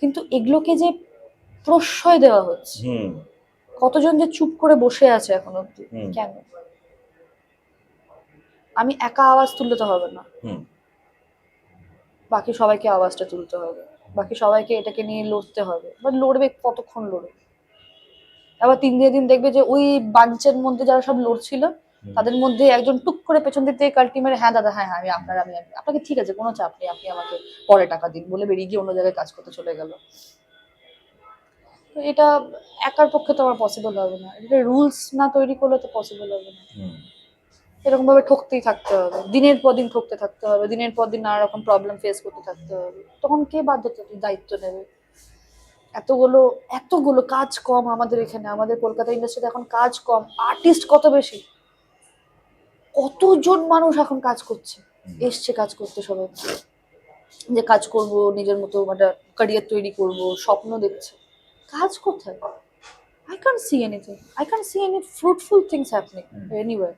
কিন্তু এগুলোকে যে প্রশ্রয় দেওয়া হচ্ছে, কতজন যে চুপ করে বসে আছে এখন অব্দি, কেন? আমি একা আওয়াজ তুললে তো হবে না, বাকি সবাইকে আওয়াজটা তুলতে হবে, বাকি সবাইকে এটাকে নিয়ে লড়তে হবে। বাট লড়বে কতক্ষণ লড়বে? আবার দিন দেখবে যে ওই বাঞ্চের মধ্যে যারা সব লড়ছিল তাদের মধ্যে একজন টুক করে পেছন দিক থেকে কাল্টি মেরে, হ্যাঁ দাদা, হ্যাঁ হ্যাঁ আমি আপনার, আমি আপনাকে, ঠিক আছে কোনো চাপ নেই, আপনি আমাকে পরে টাকা দিন বলে বেরিয়ে গিয়ে অন্য জায়গায় কাজ করতে চলে গেল। তো এটা একার পক্ষে তো আমার পসিবল হবে না, এটা রুলস না তৈরি করলে তো পসিবল হবে না। এরকম ভাবে ঠকতেই থাকতে হবে, দিনের পর দিন ঠকতে থাকতে হবে, দিনের পর দিন নানা রকম প্রবলেম ফেস করতে থাকতে হবে, তখন কে বাধ্যতা দায়িত্ব নেবে? এতগুলো এতগুলো কাজ কম আমাদের এখানে, আমাদের কলকাতা ইন্ডাস্ট্রিতে এখন কাজ কম, আর্টিস্ট কত বেশি, কতজন মানুষ এখন কাজ করছে, এসছে কাজ করতে সবাই, যে কাজ করব, নিজের মতো একটা ক্যারিয়ার তৈরি করব, স্বপ্ন দেখছে। কাজ কোথায়? I can't see anything. I can't see any fruitful things happening anywhere.